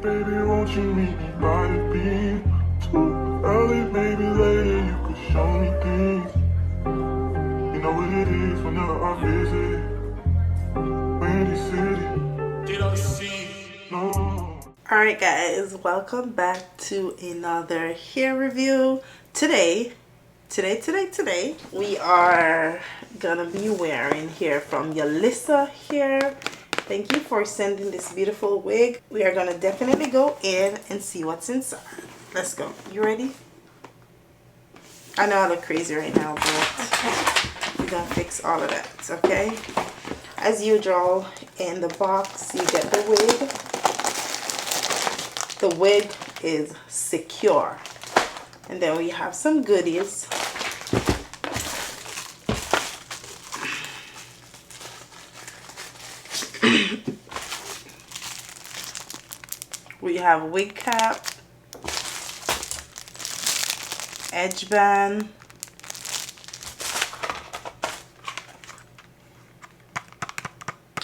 baby, won't you meet me by the beam? Too early, maybe later, you could show me things. You know what it is whenever I visit Windy City. Did I see? No. Alright guys, welcome back to another hair review. Today, we are gonna be wearing hair from Yolissa Hair. Thank you for sending this beautiful wig. We are gonna definitely go in and see what's inside. Let's go. You ready? I know I look crazy right now, but we're gonna fix all of that, okay? As usual, in the box you get the wig. The wig is secure. And then we have some goodies. We have wig cap, edge band,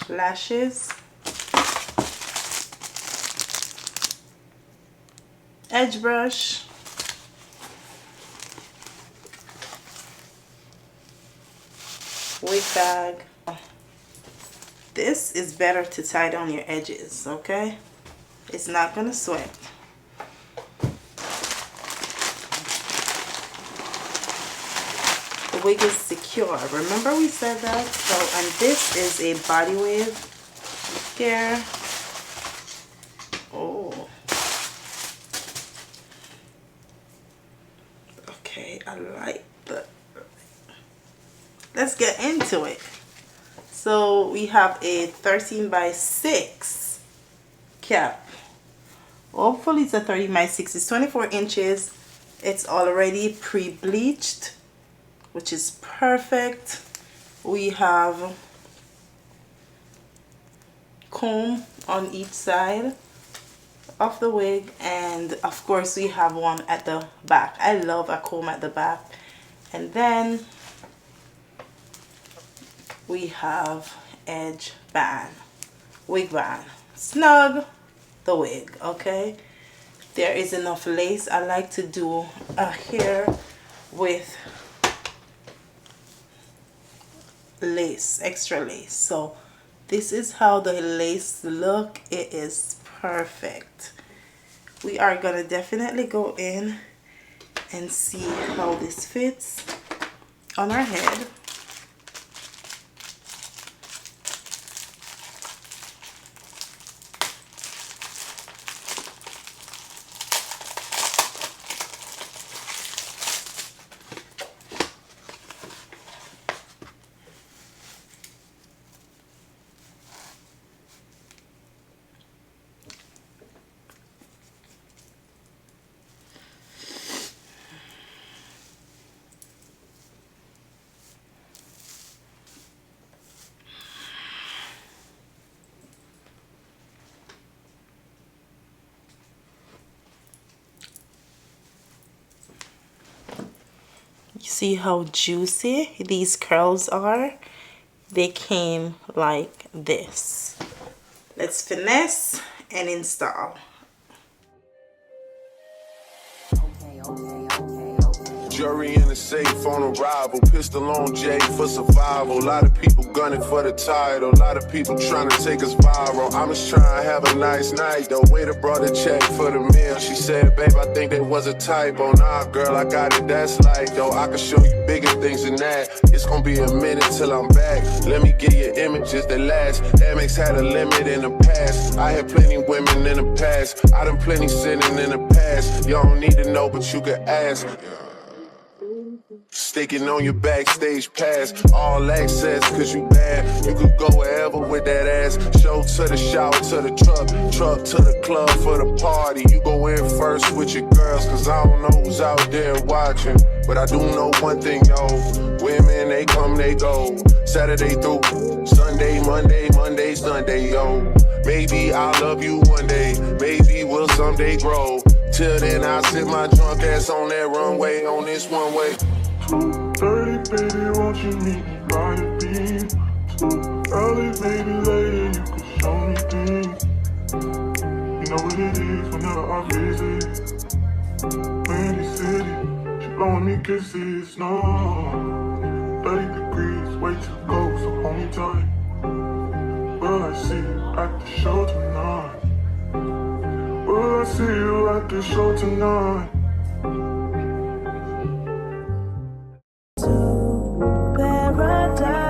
lashes, edge brush, wig bag. This is better to tie down your edges, okay? It's not gonna sweat. The wig is secure. Remember we said that? So, and this is a body wave here. Oh. Okay, I like the... Let's get into it. So we have a 13 by 6 cap. Hopefully it's a 13 by 6. It's 24 inches. It's already pre-bleached, which is perfect. We have comb on each side of the wig, and of course we have one at the back. I love a comb at the back. And then we have edge band, wig band. Snug the wig, okay? There is enough lace. I like to do a hair with lace, extra lace. So this is how the lace look. It is perfect. We are gonna definitely go in and see how this fits on our head. You see how juicy these curls are? They came like this. Let's finesse and install. Jury in the safe on arrival, pistol on Jay for survival. A lot of people gunning for the title, a lot of people trying to take us viral. I'm just trying to have a nice night. The waiter brought a check for the meal. She said, babe, I think that was a typo. Nah, girl, I got it, that's like, though. I can show you bigger things than that. It's gonna be a minute till I'm back. Let me get you images that last. Amex had a limit in the past. I had plenty women in the past. I done plenty sinning in the past. You don't need to know, but you can ask. Sticking on your backstage pass, all access, cause you bad. You could go wherever with that ass. Show to the shower, to the truck to the club for the party. You go in first with your girls, cause I don't know who's out there watching. But I do know one thing, yo. Women, they come, they go. Saturday through Sunday, Monday, Sunday, yo. Maybe I'll love you one day, maybe we'll someday grow. Till then, I'll sit my drunk ass on that runway, on this one way. 2:30, baby, won't you meet me by the beam? Too early, maybe later, you could show me things. You know what it is whenever I visit. Windy City, she blowing me kisses, no. 30 degrees, way too cold, so hold me tight. Will I see you at the show tonight? Will I see you at the show tonight? To paradise.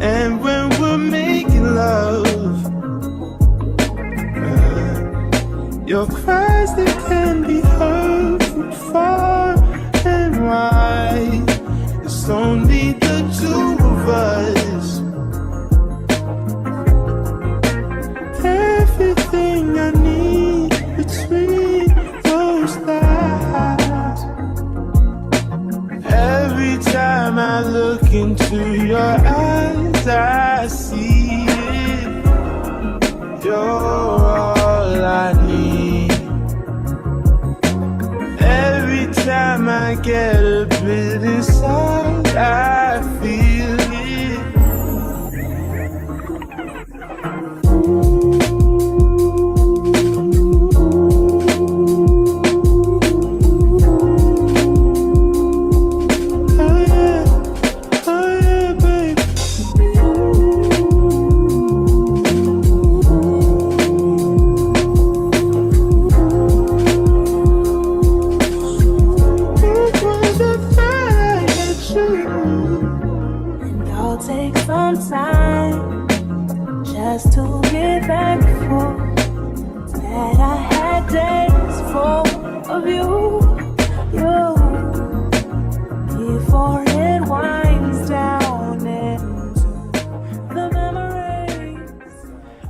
And when we're making love, your cries they can be heard from far and wide. It's only the two of us. Everything I need between those thighs. Every time I look into your eyes, I see it. You're all I need. Every time I get a bit inside, I feel it. Time just to get back before that I had days full of you before it winds down into the memories.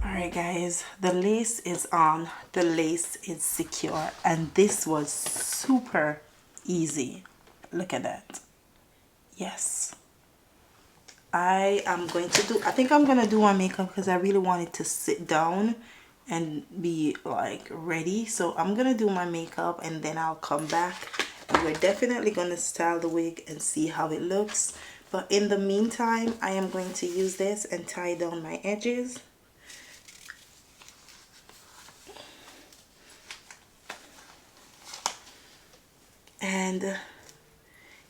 Alright guys, the lace is on, the lace is secure, and this was super easy. Look at that. Yes, I think I'm gonna do my makeup because I really wanted to sit down and be like ready. So I'm gonna do my makeup and then I'll come back and we're definitely gonna style the wig and see how it looks. But in the meantime, I am going to use this and tie down my edges. And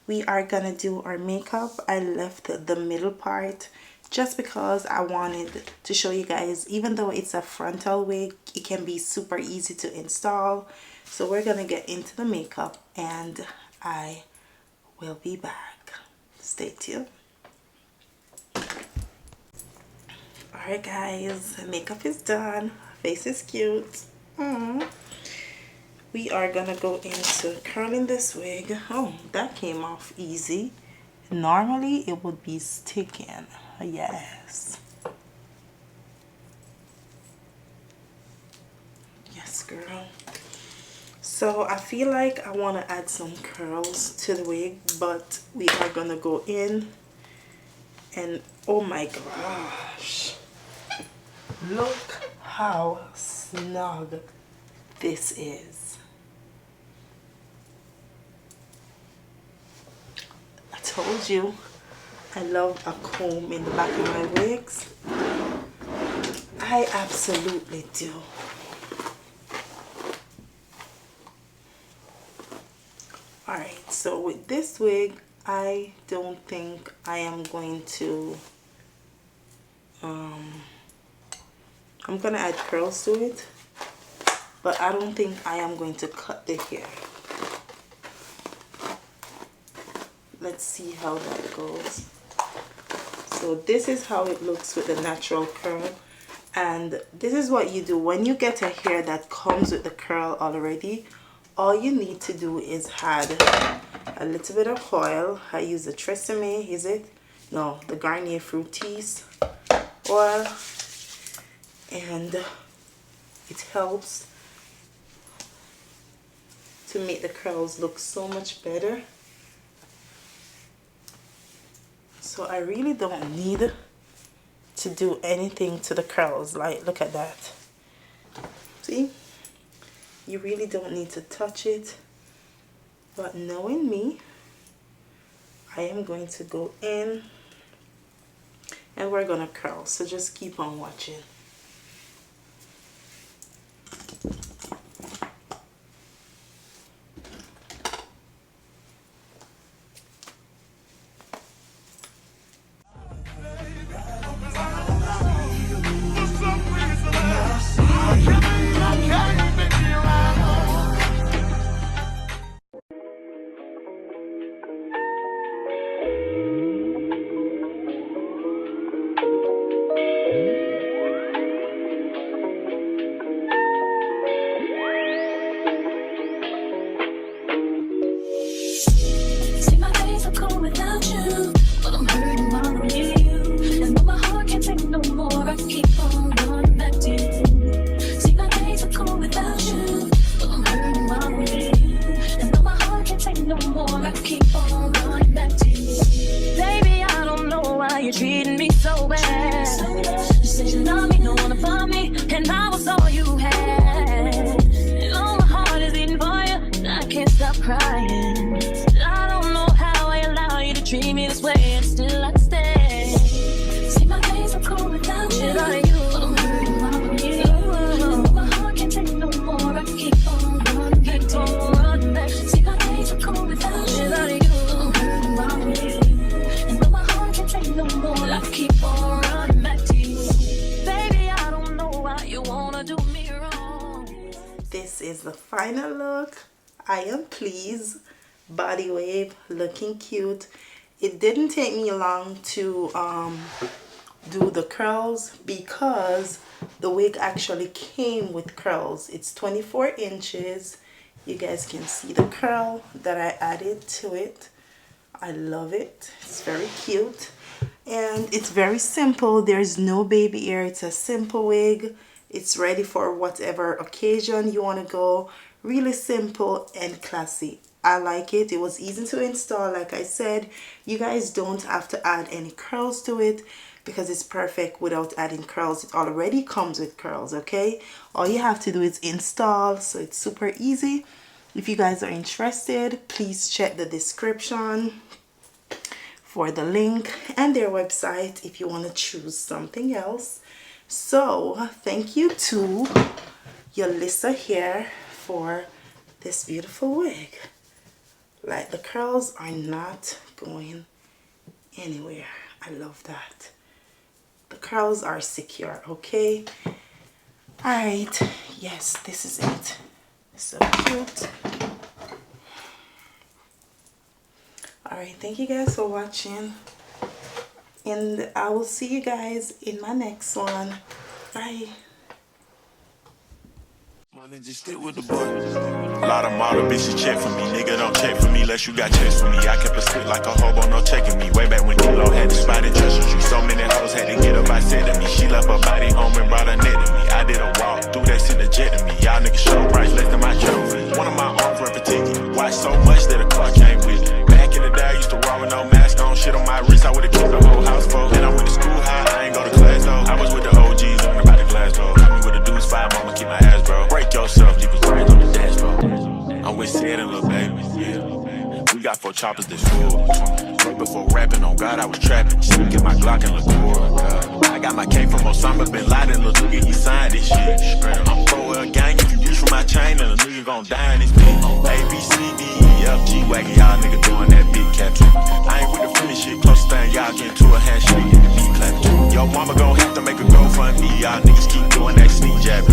we are gonna do our makeup. I left the middle part just because I wanted to show you guys, even though it's a frontal wig, it can be super easy to install. So we're gonna get into the makeup and I will be back. Stay tuned. Alright guys, makeup is done, face is cute. We are gonna go into curling this wig. Oh, that came off easy. Normally it would be sticking. Yes. Yes, girl. So I feel like I want to add some curls to the wig, but we are gonna go in and oh my gosh, look how snug this is. I told you I love a comb in the back of my wigs. I absolutely do. Alright, so with this wig, I don't think I am going to I'm gonna add curls to it, but I don't think I am going to cut the hair. Let's see how that goes. So this is how it looks with the natural curl, and this is what you do when you get a hair that comes with the curl already. All you need to do is add a little bit of oil. I use the Tresemme, is it? No, the Garnier Fructis oil, and it helps to make the curls look so much better. So I really don't need to do anything to the curls. Like, look at that. See? You really don't need to touch it. But knowing me, I am going to go in and we're gonna curl. So just keep on watching. This is the final look. I am pleased. Body wave, looking cute. It didn't take me long to do the curls because the wig actually came with curls. It's 24 inches. You guys can see the curl that I added to it. I love it. It's very cute and it's very simple. There's no baby hair. It's a simple wig. It's ready for whatever occasion you want to go. Really simple and classy. I like it. It was easy to install. Like I said, you guys don't have to add any curls to it because it's perfect without adding curls. It already comes with curls, okay? All you have to do is install, so it's super easy. If you guys are interested, please check the description for the link and their website if you want to choose something else. So thank you to Yolissa Hair for this beautiful wig. Like, the curls are not going anywhere. I love that. The curls are secure, okay? Alright, yes, this is it. So cute. Alright, thank you guys for watching. And I will see you guys in my next one. Bye. Just stick with the boy. A lot of model bitches check for me. Nigga don't check for me unless you got checks for me. I kept a stick like a hobo, no checking me. Way back when D-Lo had the spot in Treasure Street. So many hoes had to get up, I said to me. She left her body home and brought her neck to me. I did a walk through that, sent a jet to me. Y'all niggas show price less than my trophy. One of my arms run for ticket. Watch so much that a car came with it. Back in the day, I used to walk with no mask on. Shit on my wrist, I would've kept the whole house full. Then I went to school high, I ain't go to class though. I was with the OGs, learning about the glass though. Got me with the dudes, 5 mama, keep my ass bro. Break yourself, leave his brains on the dance floor. I'm with Sid and Lil Baby, yeah. We got 4 choppers this full. Right before rapping, on God, I was trapping. Still get my Glock and LaCour. I got my K from Osama Bin Laden. Lil Nigga, he signed this shit. I'm pro a gang, if you reach for my chain, and a nigga gon' die in this bitch. A, B, C, D, E, F, G, wagon, y'all nigga doing that big capture. I ain't with the finish shit, close thing, y'all get into a handshake and the beat clapping. Yo, mama gon' have to make a GoFundMe, y'all niggas keep doing that sneak jab.